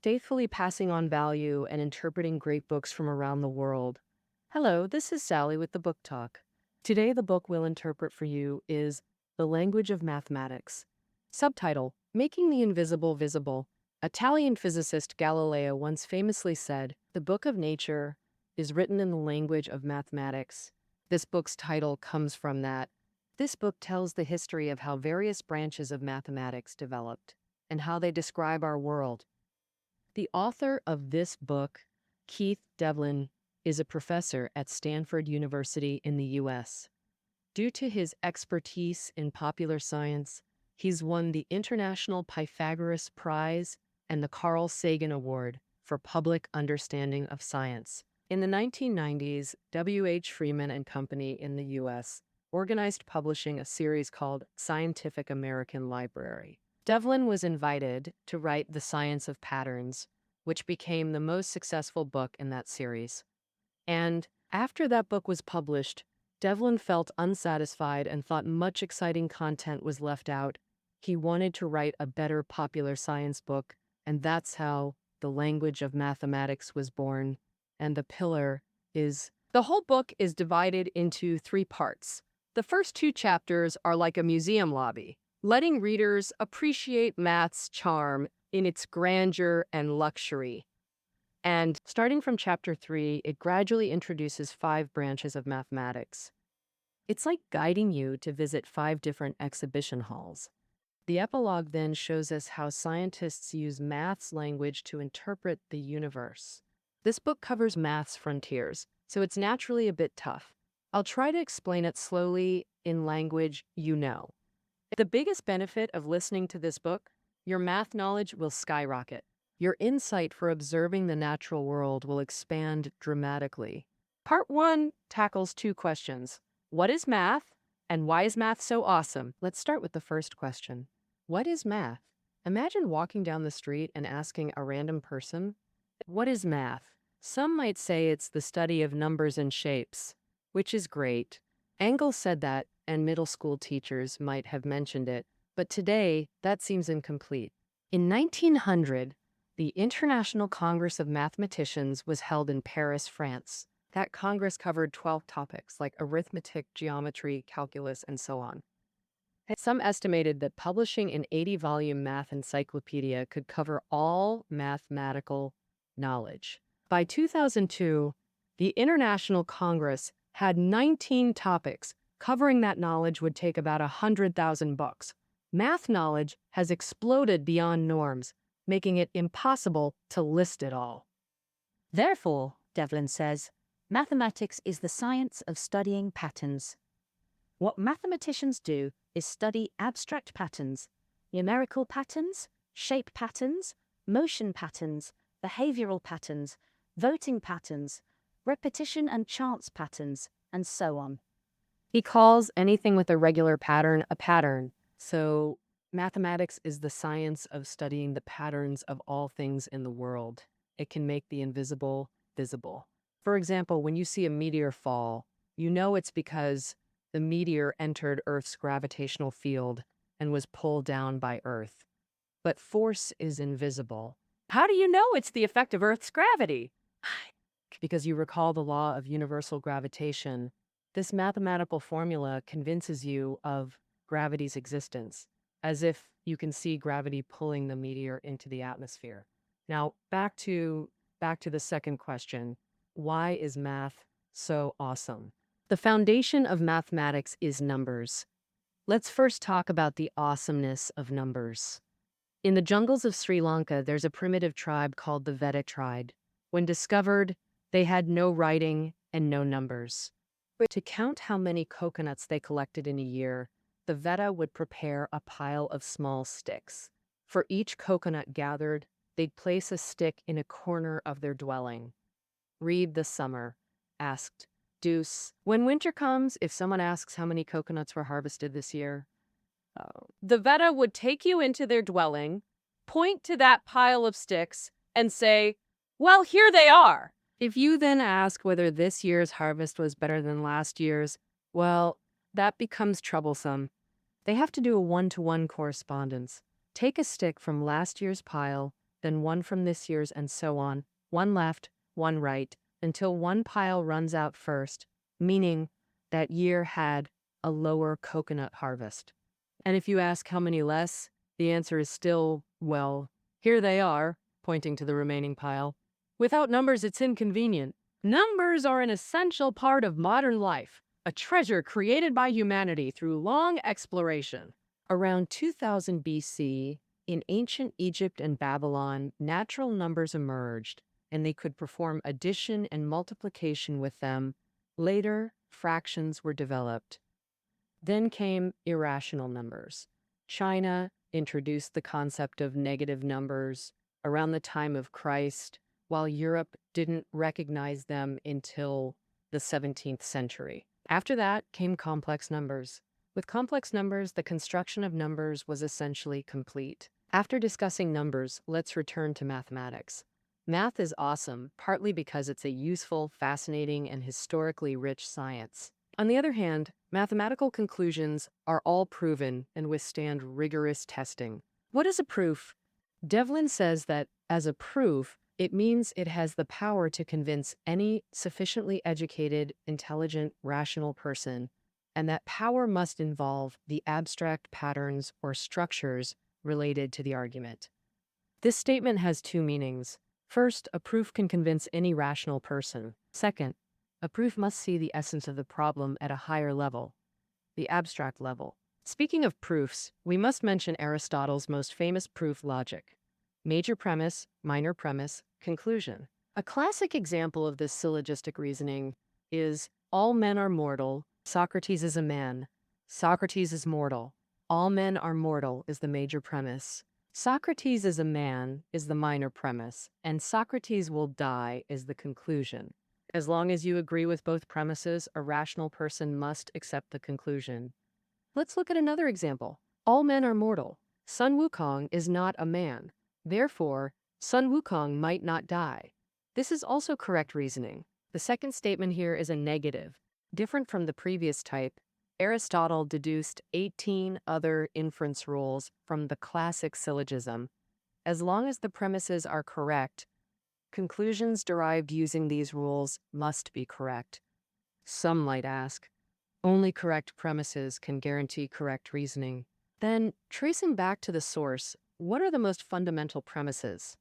faithfully passing on value and interpreting great books from around the world. Hello, this is Sally with the Book Talk. Today, the book we'll interpret for you is The Language of Mathematics. Subtitle: Making the Invisible Visible. Italian physicist Galileo once famously said, "The book of nature is written in the language of mathematics." This book's title comes from that. This book tells the history of how various branches of mathematics developed and how they describe our world. The author of this book, Keith Devlin, is a professor at Stanford University in the U.S. Due to his expertise in popular science, he's won the International Pythagoras Prize and the Carl Sagan Award for Public Understanding of Science. In the 1990s, W. H. Freeman and Company in the U.S. organized publishing a series called Scientific American Library. Devlin was invited to write The Science of Patterns, which became the most successful book in that series. And after that book was published, Devlin felt unsatisfied and thought much exciting content was left out. He wanted to write a better popular science book, and that's how The Language of Mathematics was born. And the pillar is the whole book is divided into 3 parts. The first 2 chapters are like a museum lobby, letting readers appreciate math's charm in its grandeur and luxury. And starting from chapter 3, it gradually introduces 5 branches of mathematics. It's like guiding you to visit 5 different exhibition halls. The epilogue then shows us how scientists use math's language to interpret the universe. This book covers math's frontiers, so it's naturally a bit tough. I'll try to explain it slowly in language you know. The biggest benefit of listening to this book, your math knowledge will skyrocket. Your insight for observing the natural world will expand dramatically. Part 1 tackles 2 questions. What is math? And why is math so awesome? Let's start with the first question. What is math? Imagine walking down the street and asking a random person, "What is math?" Some might say it's the study of numbers and shapes, which is great. Engels said that, and middle school teachers might have mentioned it, but today that seems incomplete. In 1900, the International Congress of Mathematicians was held in Paris, France. That Congress covered 12 topics like arithmetic, geometry, calculus, and so on. Some estimated that publishing an 80-volume math encyclopedia could cover all mathematical knowledge. By 2002, the International Congress had 19 topics. Covering that knowledge would take about 100,000 books. Math knowledge has exploded beyond norms, making it impossible to list it all. Therefore, Devlin says, mathematics is the science of studying patterns. What mathematicians do is study abstract patterns, numerical patterns, shape patterns, motion patterns, behavioral patterns, voting patterns, repetition and chance patterns, and so on. He calls anything with a regular pattern a pattern. So, mathematics is the science of studying the patterns of all things in the world. It can make the invisible visible. For example, when you see a meteor fall, you know it's because the meteor entered Earth's gravitational field and was pulled down by Earth. But force is invisible. How do you know it's the effect of Earth's gravity? Because you recall the law of universal gravitation. This mathematical formula convinces you of gravity's existence, as if you can see gravity pulling the meteor into the atmosphere. Now, back to the second question. Why is math so awesome? The foundation of mathematics is numbers. Let's first talk about the awesomeness of numbers. In the jungles of Sri Lanka, there's a primitive tribe called the Vedic tribe. When discovered, they had no writing and no numbers. To count how many coconuts they collected in a year, the Veda would prepare a pile of small sticks. For each coconut gathered, they'd place a stick in a corner of their dwelling. Read the summer, asked Deuce. When winter comes, if someone asks how many coconuts were harvested this year, the Veda would take you into their dwelling, point to that pile of sticks, and say, "Well, here they are." If you then ask whether this year's harvest was better than last year's, well, that becomes troublesome. They have to do a one-to-one correspondence. Take a stick from last year's pile then one from this year's, and so on, one left, one right, until one pile runs out first, meaning that year had a lower coconut harvest. And if you ask how many less, the answer is still, well, here they are, pointing to the remaining pile. Without numbers, it's inconvenient. Numbers are an essential part of modern life, a treasure created by humanity through long exploration. Around 2000 BC, in ancient Egypt and Babylon, natural numbers emerged, and they could perform addition and multiplication with them. Later, fractions were developed. Then came irrational numbers. China introduced the concept of negative numbers around the time of Christ, while Europe didn't recognize them until the 17th century. After that came complex numbers. With complex numbers, the construction of numbers was essentially complete. After discussing numbers, let's return to mathematics. Math is awesome, partly because it's a useful, fascinating, and historically rich science. On the other hand, mathematical conclusions are all proven and withstand rigorous testing. What is a proof? Devlin says that, as a proof, it means it has the power to convince any sufficiently educated, intelligent, rational person, and that power must involve the abstract patterns or structures related to the argument. This statement has two meanings. First, a proof can convince any rational person. Second, a proof must see the essence of the problem at a higher level, the abstract level. Speaking of proofs, we must mention Aristotle's most famous proof, logic. Major premise, minor premise, conclusion. A classic example of this syllogistic reasoning is all men are mortal, Socrates is a man, Socrates is mortal. All men are mortal is the major premise. Socrates is a man is the minor premise, and Socrates will die is the conclusion. As long as you agree with both premises, a rational person must accept the conclusion. Let's look at another example. All men are mortal. Sun Wukong is not a man. Therefore, Sun Wukong might not die. This is also correct reasoning. The second statement here is a negative. Different from the previous type, Aristotle deduced 18 other inference rules from the classic syllogism. As long as the premises are correct, conclusions derived using these rules must be correct. Some might ask, only correct premises can guarantee correct reasoning. Then, tracing back to the source, what are the most fundamental premises?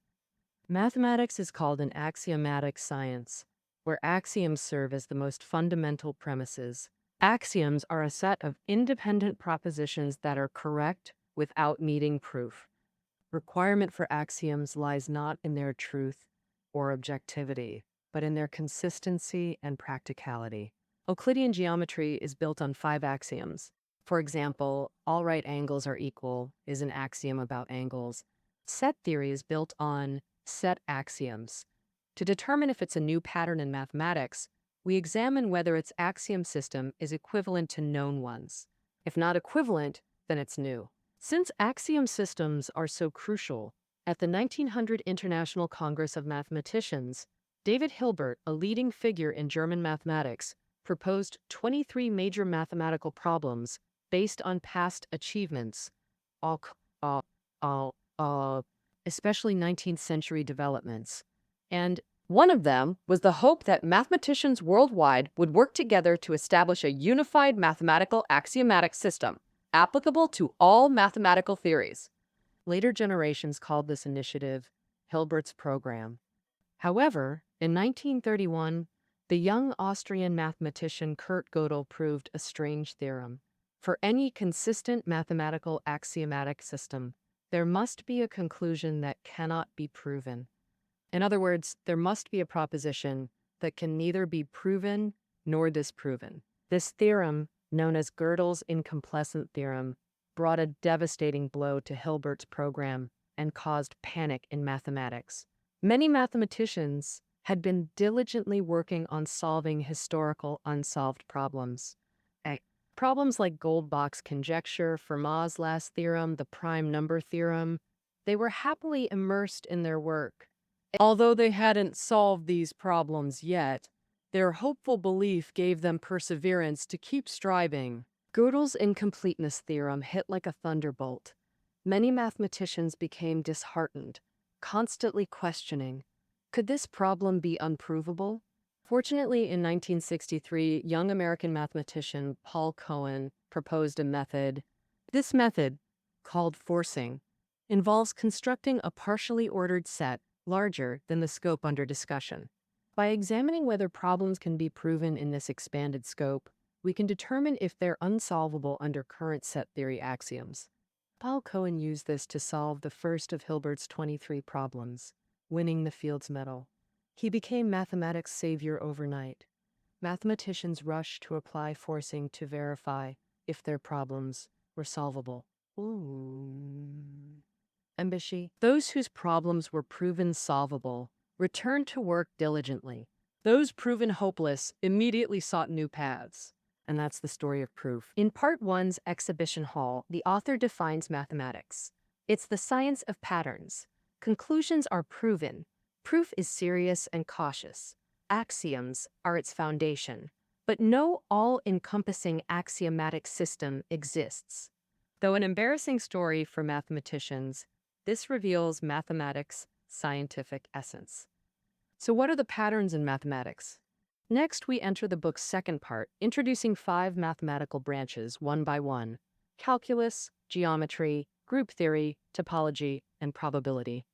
Mathematics is called an axiomatic science, where axioms serve as the most fundamental premises. Axioms are a set of independent propositions that are correct without needing proof. Requirement for axioms lies not in their truth or objectivity, but in their consistency and practicality. Euclidean geometry is built on 5 axioms. For example, all right angles are equal is an axiom about angles. Set theory is built on set axioms. To determine if it's a new pattern in mathematics, we examine whether its axiom system is equivalent to known ones. If not equivalent, then it's new. Since axiom systems are so crucial, at the 1900 International Congress of Mathematicians, David Hilbert, a leading figure in German mathematics, proposed 23 major mathematical problems based on past achievements, especially 19th century developments. And one of them was the hope that mathematicians worldwide would work together to establish a unified mathematical axiomatic system applicable to all mathematical theories. Later generations called this initiative Hilbert's Program. However, in 1931, the young Austrian mathematician Kurt Gödel proved a strange theorem. For any consistent mathematical axiomatic system, there must be a conclusion that cannot be proven. In other words, there must be a proposition that can neither be proven nor disproven. This theorem, known as Gödel's incompletion theorem, brought a devastating blow to Hilbert's program and caused panic in mathematics. Many mathematicians had been diligently working on solving historical unsolved problems. Problems like Goldbach's conjecture, Fermat's last theorem, the prime number theorem, they were happily immersed in their work. Although they hadn't solved these problems yet, their hopeful belief gave them perseverance to keep striving. Gödel's incompleteness theorem hit like a thunderbolt. Many mathematicians became disheartened. constantly questioning, could this problem be unprovable? Fortunately, in 1963, young American mathematician Paul Cohen proposed a method. This method, called forcing, involves constructing a partially ordered set larger than the scope under discussion. By examining whether problems can be proven in this expanded scope, we can determine if they're unsolvable under current set theory axioms. Paul Cohen used this to solve the first of Hilbert's 23 problems, winning the Fields Medal. He became mathematics' savior overnight. Mathematicians rushed to apply forcing to verify if their problems were solvable. Embassy. Those whose problems were proven solvable returned to work diligently. Those proven hopeless immediately sought new paths. And that's the story of proof. In Part 1's Exhibition Hall, the author defines mathematics. It's the science of patterns. Conclusions are proven. Proof is serious and cautious. Axioms are its foundation. But no all-encompassing axiomatic system exists. Though an embarrassing story for mathematicians, this reveals mathematics' scientific essence. So what are the patterns in mathematics? Next, we enter the book's second part, introducing 5 mathematical branches, one by one: calculus, geometry, group theory, topology, and probability.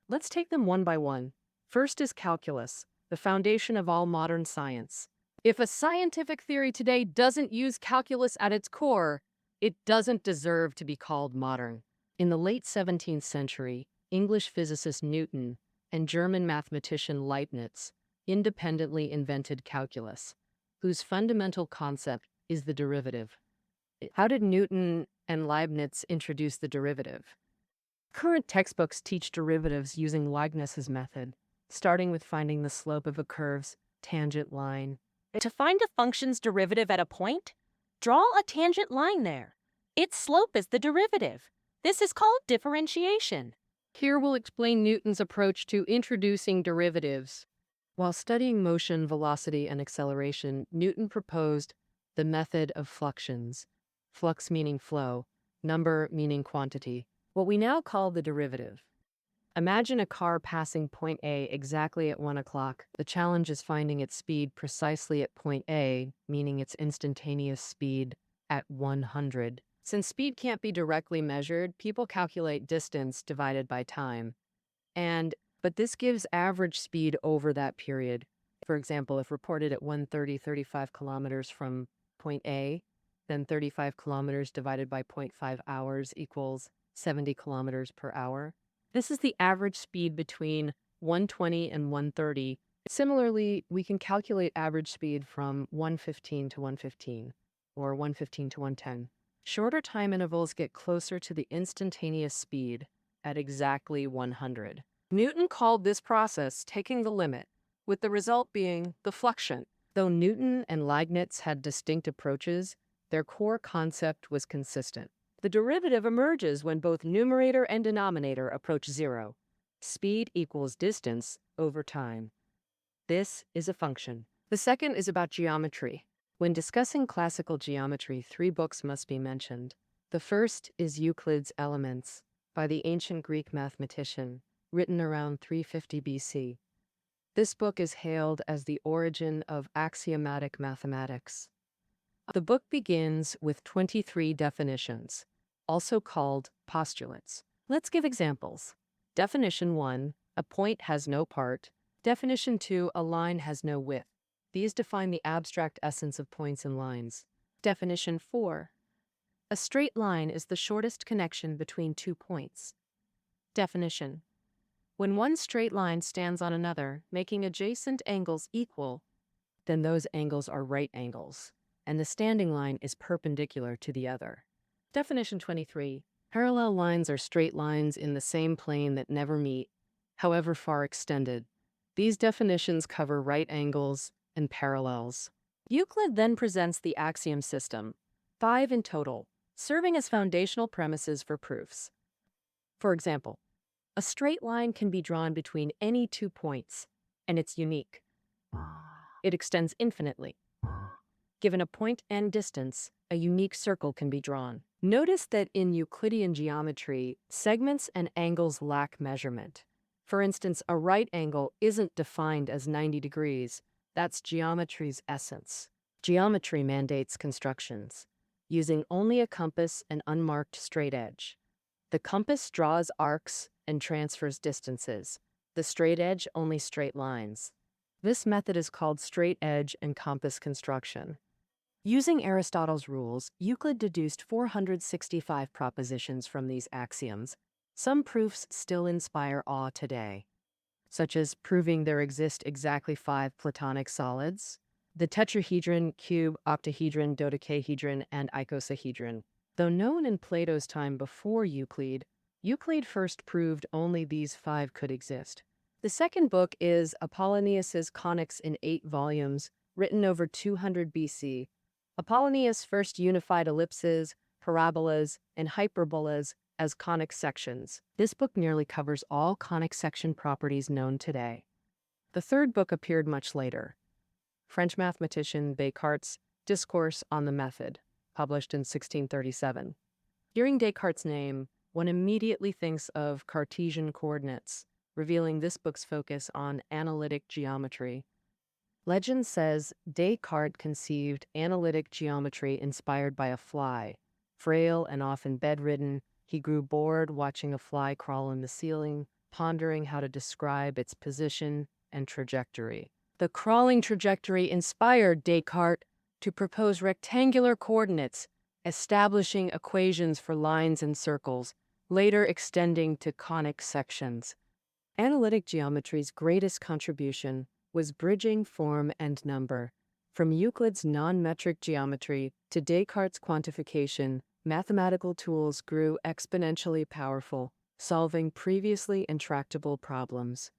Let's take them one by one. First is calculus, the foundation of all modern science. If a scientific theory today doesn't use calculus at its core, it doesn't deserve to be called modern. In the late 17th century, English physicist Newton and German mathematician Leibniz independently invented calculus, whose fundamental concept is the derivative. How did Newton and Leibniz introduce the derivative? Current textbooks teach derivatives using Leibniz's method, starting with finding the slope of a curve's tangent line. To find a function's derivative at a point, draw a tangent line there. Its slope is the derivative. This is called differentiation. Here we'll explain Newton's approach to introducing derivatives. While studying motion, velocity, and acceleration, Newton proposed the method of fluxions, flux meaning flow, number meaning quantity, what we now call the derivative. Imagine a car passing point A exactly at 1 o'clock. The challenge is finding its speed precisely at point A, meaning its instantaneous speed at 100. Since speed can't be directly measured, people calculate distance divided by time. But this gives average speed over that period. For example, if reported at 1:35 kilometers from point A, then 35 kilometers divided by 0.5 hours equals 70 kilometers per hour. This is the average speed between 120 and 130. Similarly, we can calculate average speed from 115 to 115, or 115 to 110. Shorter time intervals get closer to the instantaneous speed at exactly 100. Newton called this process taking the limit, with the result being the fluxion. Though Newton and Leibniz had distinct approaches, their core concept was consistent. The derivative emerges when both numerator and denominator approach zero. Speed equals distance over time. This is a function. The second is about geometry. When discussing classical geometry, 3 books must be mentioned. The first is Euclid's Elements by the ancient Greek mathematician, written around 350 BC. This book is hailed as the origin of axiomatic mathematics. The book begins with 23 definitions, also called postulates. Let's give examples. Definition 1, a point has no part. Definition 2, a line has no width. These define the abstract essence of points and lines. Definition 4, a straight line is the shortest connection between 2 points. Definition: when one straight line stands on another, making adjacent angles equal, then those angles are right angles, and the standing line is perpendicular to the other. Definition 23. Parallel lines are straight lines in the same plane that never meet, however far extended. These definitions cover right angles and parallels. Euclid then presents the axiom system, 5 in total, serving as foundational premises for proofs. For example, a straight line can be drawn between any 2 points, and it's unique. It extends infinitely. Given a point and distance, a unique circle can be drawn. Notice that in Euclidean geometry, segments and angles lack measurement. For instance, a right angle isn't defined as 90 degrees. That's geometry's essence. Geometry mandates constructions, using only a compass and unmarked straight edge. The compass draws arcs and transfers distances. The straight edge only straight lines. This method is called straight edge and compass construction. Using Aristotle's rules, Euclid deduced 465 propositions from these axioms. Some proofs still inspire awe today, such as proving there exist exactly 5 Platonic solids, the tetrahedron, cube, octahedron, dodecahedron, and icosahedron. Though known in Plato's time before Euclid, Euclid first proved only these 5 could exist. The second book is Apollonius's Conics in 8 volumes, written over 200 BC. Apollonius first unified ellipses, parabolas, and hyperbolas as conic sections. This book nearly covers all conic section properties known today. The third book appeared much later. French mathematician Descartes' Discourse on the Method, published in 1637. Hearing Descartes' name, one immediately thinks of Cartesian coordinates, revealing this book's focus on analytic geometry. Legend says Descartes conceived analytic geometry inspired by a fly. Frail and often bedridden, he grew bored watching a fly crawl in the ceiling, pondering how to describe its position and trajectory. The crawling trajectory inspired Descartes to propose rectangular coordinates, establishing equations for lines and circles, later extending to conic sections. Analytic geometry's greatest contribution was bridging form and number. From Euclid's non-metric geometry to Descartes' quantification, mathematical tools grew exponentially powerful, solving previously intractable problems.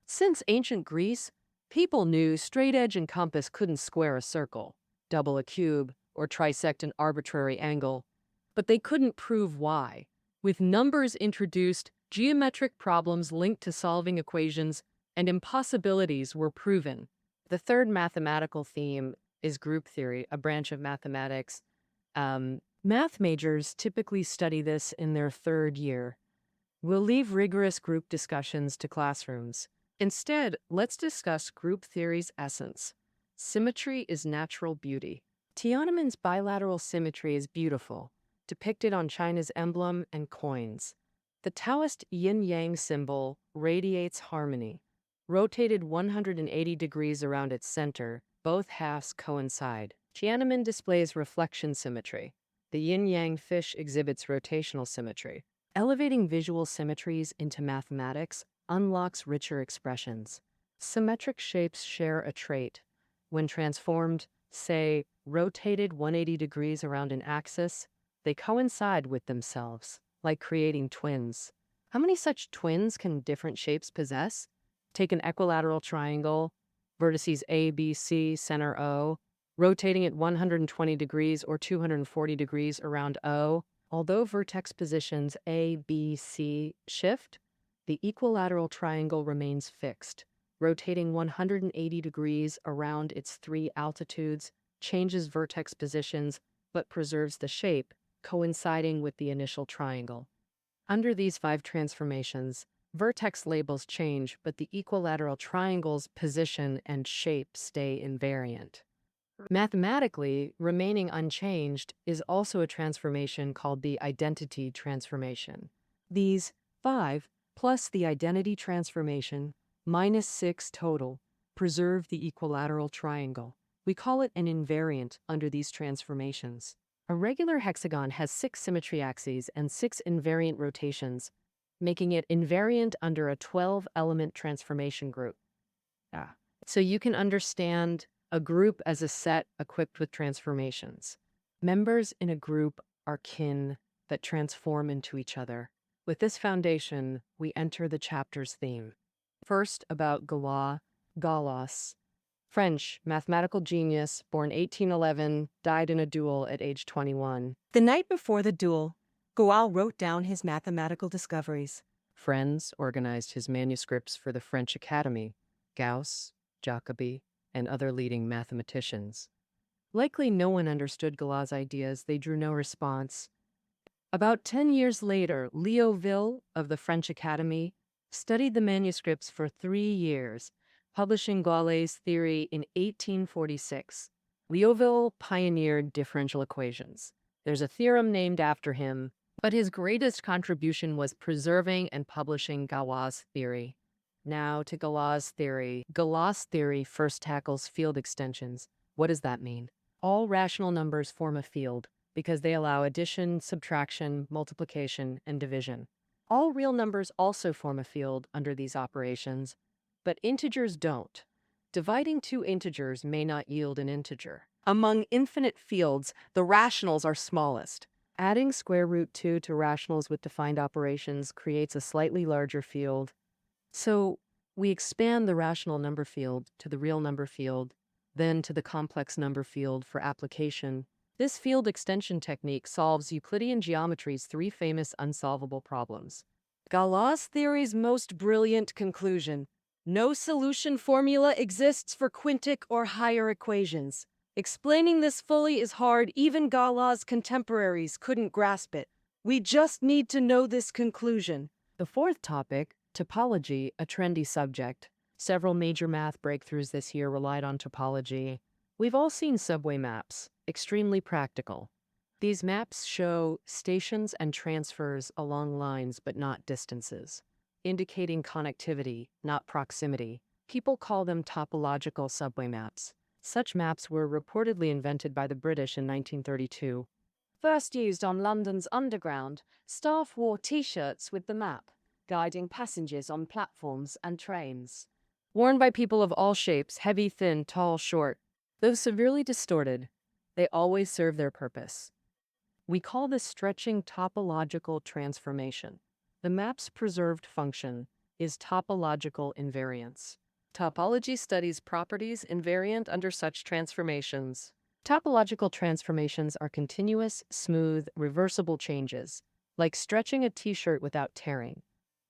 Since ancient Greece, people knew straight edge and compass couldn't square a circle, double a cube, or trisect an arbitrary angle, but they couldn't prove why. With numbers introduced, geometric problems linked to solving equations and impossibilities were proven. The third mathematical theme is group theory, a branch of mathematics. Math majors typically study this in their third year. We'll leave rigorous group discussions to classrooms. Instead, let's discuss group theory's essence. Symmetry is natural beauty. Tiananmen's bilateral symmetry is beautiful, depicted on China's emblem and coins. The Taoist yin-yang symbol radiates harmony. Rotated 180 degrees around its center, both halves coincide. Tiananmen displays reflection symmetry. The yin-yang fish exhibits rotational symmetry. Elevating visual symmetries into mathematics unlocks richer expressions. Symmetric shapes share a trait. When transformed, say, rotated 180 degrees around an axis, they coincide with themselves, like creating twins. How many such twins can different shapes possess? Take an equilateral triangle, vertices A, B, C, center O, rotating it 120 degrees or 240 degrees around O. Although vertex positions A, B, C shift, the equilateral triangle remains fixed. Rotating 180 degrees around its 3 altitudes changes vertex positions but preserves the shape, coinciding with the initial triangle. Under these 5 transformations, vertex labels change, but the equilateral triangle's position and shape stay invariant. Mathematically, remaining unchanged is also a transformation called the identity transformation. These 5 plus the identity transformation minus 6 total preserve the equilateral triangle. We call it an invariant under these transformations. A regular hexagon has 6 symmetry axes and 6 invariant rotations, making it invariant under a 12-element transformation group. So you can understand a group as a set equipped with transformations. Members in a group are kin that transform into each other. With this foundation, we enter the chapter's theme. First, about Galois. French, mathematical genius, born 1811, died in a duel at age 21. The night before the duel, Galois wrote down his mathematical discoveries. Friends organized his manuscripts for the French Academy, Gauss, Jacobi, and other leading mathematicians. Likely no one understood Galois' ideas, they drew no response. About 10 years later, Liouville of the French Academy studied the manuscripts for 3 years, publishing Gaules's theory in 1846. Liouville pioneered differential equations. There's a theorem named after him, but his greatest contribution was preserving and publishing Galois theory. Now to Galois theory. Galois theory first tackles field extensions. What does that mean? All rational numbers form a field because they allow addition, subtraction, multiplication, and division. All real numbers also form a field under these operations, but integers don't. Dividing two integers may not yield an integer. Among infinite fields, the rationals are smallest. Adding square root 2 to rationals with defined operations creates a slightly larger field. So we expand the rational number field to the real number field, then to the complex number field for application. This field extension technique solves Euclidean geometry's 3 famous unsolvable problems. Galois theory's most brilliant conclusion: no solution formula exists for quintic or higher equations. Explaining this fully is hard. Even Galois' contemporaries couldn't grasp it. We just need to know this conclusion. The fourth topic, topology, a trendy subject. Several major math breakthroughs this year relied on topology. We've all seen subway maps, extremely practical. These maps show stations and transfers along lines but not distances, indicating connectivity, not proximity. People call them topological subway maps. Such maps were reportedly invented by the British in 1932. First used on London's Underground, staff wore T-shirts with the map, guiding passengers on platforms and trains. Worn by people of all shapes, heavy, thin, tall, short. Though severely distorted, they always serve their purpose. We call this stretching topological transformation. The map's preserved function is topological invariance. Topology studies properties invariant under such transformations. Topological transformations are continuous, smooth, reversible changes, like stretching a T-shirt without tearing.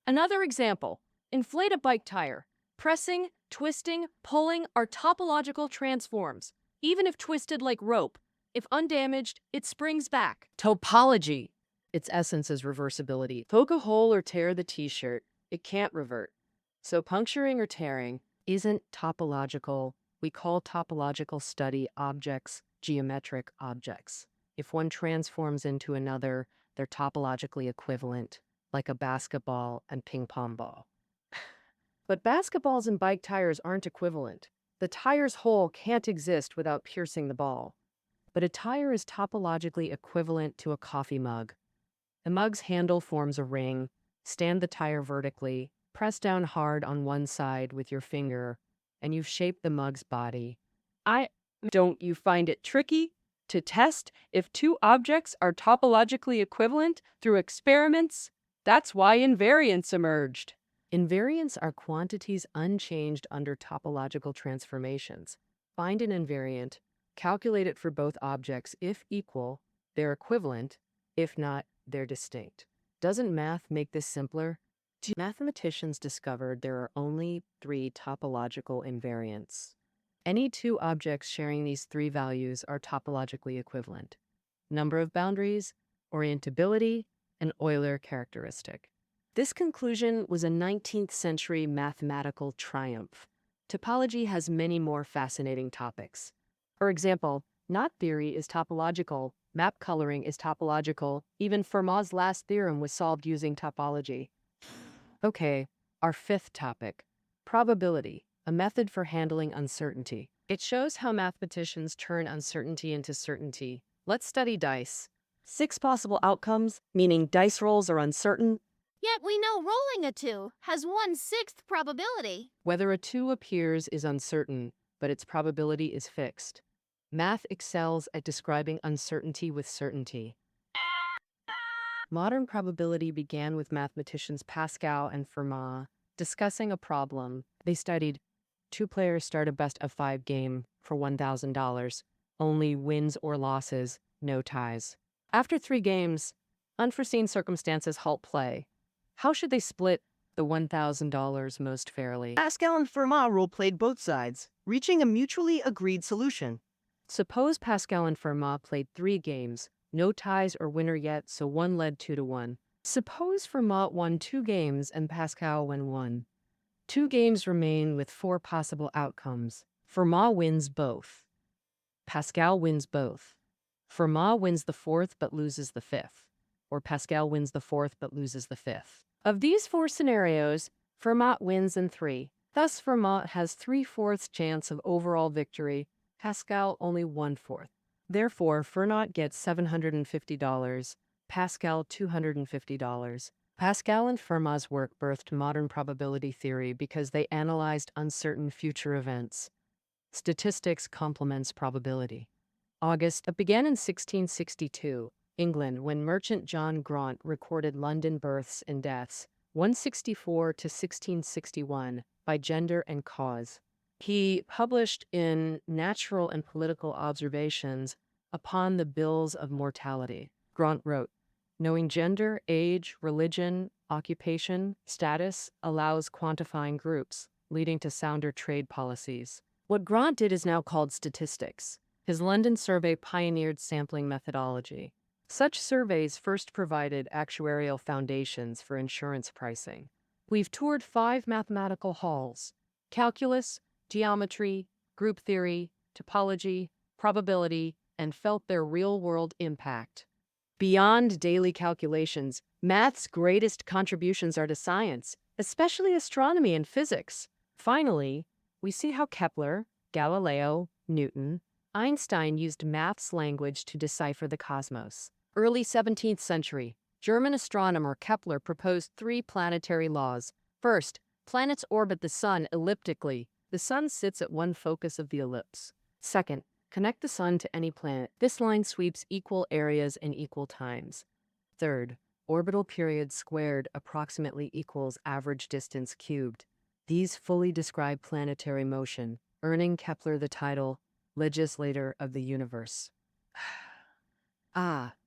Another example, inflate a bike tire. Pressing, twisting, pulling are topological transforms. Even if twisted like rope, if undamaged, it springs back. Topology. Its essence is reversibility. Poke a hole or tear the T-shirt, it can't revert. So puncturing or tearing isn't topological. We call topological study objects geometric objects. If one transforms into another, they're topologically equivalent, like a basketball and ping pong ball. But basketballs and bike tires aren't equivalent. The tire's hole can't exist without piercing the ball. But a tire is topologically equivalent to a coffee mug. The mug's handle forms a ring. Stand the tire vertically, press down hard on one side with your finger, and you've shaped the mug's body. Don't you find it tricky to test if two objects are topologically equivalent through experiments? That's why invariants emerged. Invariants are quantities unchanged under topological transformations. Find an invariant, calculate it for both objects. If equal, they're equivalent. If not, they're distinct. Doesn't math make this simpler? Mathematicians discovered there are only 3 topological invariants. Any 2 objects sharing these 3 values are topologically equivalent. Number of boundaries, orientability, and Euler characteristic. This conclusion was a 19th century mathematical triumph. Topology has many more fascinating topics. For example, knot theory is topological, map coloring is topological, even Fermat's last theorem was solved using topology. Okay, our 5th topic, probability, a method for handling uncertainty. It shows how mathematicians turn uncertainty into certainty. Let's study dice. 6 possible outcomes, meaning dice rolls are uncertain. Yet we know rolling a 2 has 1/6 probability. Whether a 2 appears is uncertain, but its probability is fixed. Math excels at describing uncertainty with certainty. Modern probability began with mathematicians Pascal and Fermat discussing a problem. They studied 2 players start a best-of-5 game for $1,000. Only wins or losses, no ties. After 3 games, unforeseen circumstances halt play. How should they split the $1,000 most fairly? Pascal and Fermat role-played both sides, reaching a mutually agreed solution. Suppose Pascal and Fermat played 3 games, no ties or winner yet, so one led 2-1. Suppose Fermat won 2 games and Pascal won 1. 2 games remain with 4 possible outcomes. Fermat wins both. Pascal wins both. Fermat wins the 4th but loses the 5th. Or Pascal wins the 4th but loses the 5th. Of these 4 scenarios, Fermat wins in 3. Thus, Fermat has 3/4 chance of overall victory, Pascal only 1/4. Therefore, Fermat gets $750, Pascal $250. Pascal and Fermat's work birthed modern probability theory because they analyzed uncertain future events. Statistics complements probability. It began in 1662, England, when merchant John Grant recorded London births and deaths, 164 to 1661, by gender and cause. He published in Natural and Political Observations upon the Bills of Mortality. Grant wrote, "Knowing gender, age, religion, occupation, status allows quantifying groups, leading to sounder trade policies." What Grant did is now called statistics. His London survey pioneered sampling methodology. Such surveys first provided actuarial foundations for insurance pricing. We've toured 5 mathematical halls: calculus, geometry, group theory, topology, probability, and felt their real-world impact. Beyond daily calculations, math's greatest contributions are to science, especially astronomy and physics. Finally, we see how Kepler, Galileo, Newton, Einstein used math's language to decipher the cosmos. Early 17th century, German astronomer Kepler proposed 3 planetary laws. First, planets orbit the sun elliptically. The sun sits at one focus of the ellipse. Second, connect the sun to any planet. This line sweeps equal areas in equal times. Third, orbital period squared approximately equals average distance cubed. These fully describe planetary motion, earning Kepler the title Legislator of the Universe.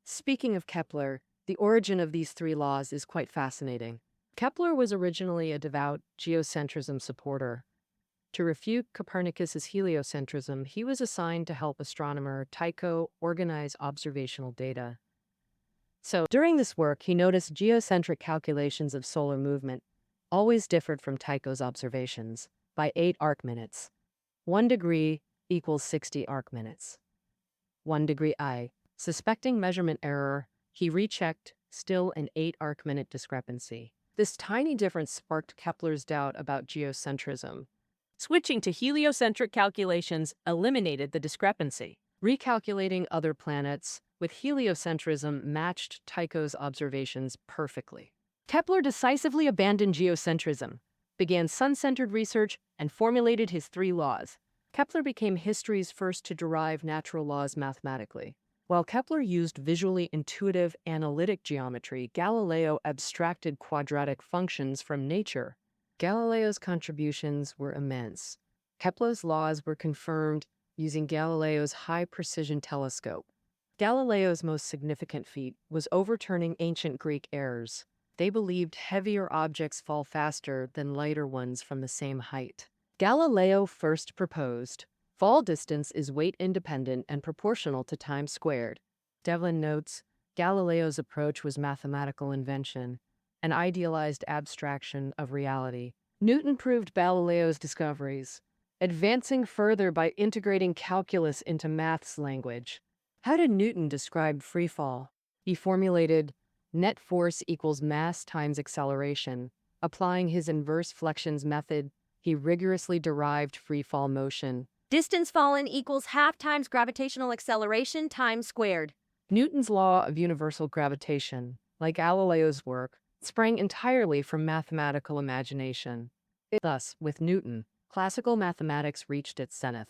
Speaking of Kepler, the origin of these 3 laws is quite fascinating. Kepler was originally a devout geocentrism supporter. To refute Copernicus's heliocentrism, he was assigned to help astronomer Tycho organize observational data. So, during this work, he noticed geocentric calculations of solar movement always differed from Tycho's observations by 8 arc minutes. 1 degree equals 60 arc minutes. 1 degree I. Suspecting measurement error, he rechecked, still an 8 arc minute discrepancy. This tiny difference sparked Kepler's doubt about geocentrism. Switching to heliocentric calculations eliminated the discrepancy. Recalculating other planets with heliocentrism matched Tycho's observations perfectly. Kepler decisively abandoned geocentrism, began sun-centered research, and formulated his 3 laws. Kepler became history's first to derive natural laws mathematically. While Kepler used visually intuitive analytic geometry, Galileo abstracted quadratic functions from nature. Galileo's contributions were immense. Kepler's laws were confirmed using Galileo's high-precision telescope. Galileo's most significant feat was overturning ancient Greek errors. They believed heavier objects fall faster than lighter ones from the same height. Galileo first proposed, fall distance is weight independent and proportional to time squared. Devlin notes, Galileo's approach was mathematical invention, an idealized abstraction of reality. Newton proved Galileo's discoveries, advancing further by integrating calculus into math's language. How did Newton describe free fall? He formulated net force equals mass times acceleration. Applying his inverse flexions method, he rigorously derived free fall motion. Distance fallen equals half times gravitational acceleration times squared. Newton's law of universal gravitation, like Galileo's work, sprang entirely from mathematical imagination. Thus, with Newton, classical mathematics reached its zenith.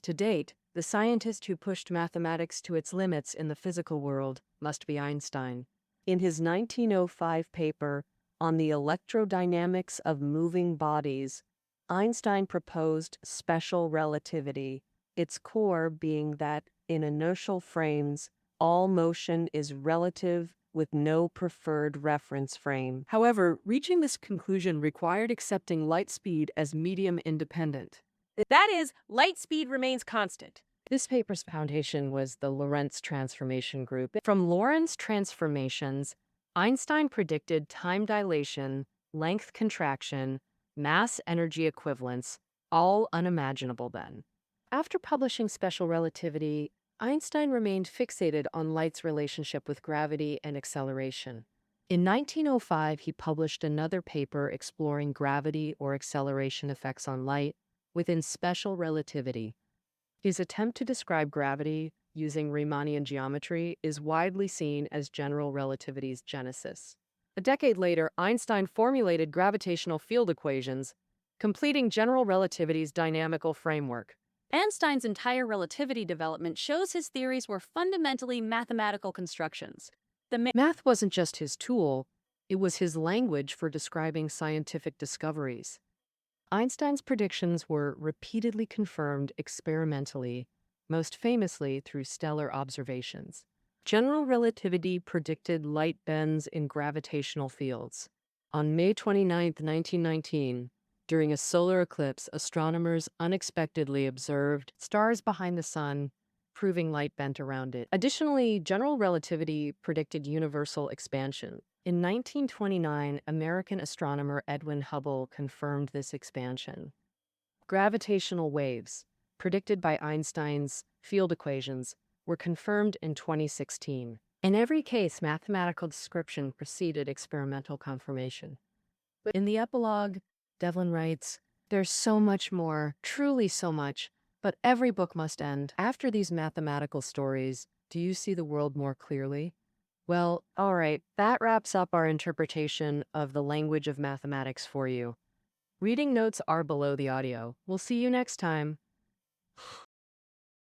To date, the scientist who pushed mathematics to its limits in the physical world must be Einstein. In his 1905 paper on the electrodynamics of moving bodies, Einstein proposed special relativity, its core being that in inertial frames, all motion is relative with no preferred reference frame. However, reaching this conclusion required accepting light speed as medium independent. That is, light speed remains constant. This paper's foundation was the Lorentz transformation group. From Lorentz transformations, Einstein predicted time dilation, length contraction, mass energy equivalence, all unimaginable then. After publishing Special Relativity, Einstein remained fixated on light's relationship with gravity and acceleration. In 1905, he published another paper exploring gravity or acceleration effects on light within Special Relativity. His attempt to describe gravity using Riemannian geometry is widely seen as general relativity's genesis. A decade later, Einstein formulated gravitational field equations, completing general relativity's dynamical framework. Einstein's entire relativity development shows his theories were fundamentally mathematical constructions. Math wasn't just his tool, it was his language for describing scientific discoveries. Einstein's predictions were repeatedly confirmed experimentally, most famously through stellar observations. General relativity predicted light bends in gravitational fields. On May 29, 1919, during a solar eclipse, astronomers unexpectedly observed stars behind the sun, proving light bent around it. Additionally, general relativity predicted universal expansion. In 1929, American astronomer Edwin Hubble confirmed this expansion. Gravitational waves, predicted by Einstein's field equations, were confirmed in 2016. In every case, mathematical description preceded experimental confirmation. In the epilogue, Devlin writes, "There's so much more, truly so much, but every book must end. After these mathematical stories, do you see the world more clearly?" Well, all right, that wraps up our interpretation of the language of mathematics for you. Reading notes are below the audio. We'll see you next time.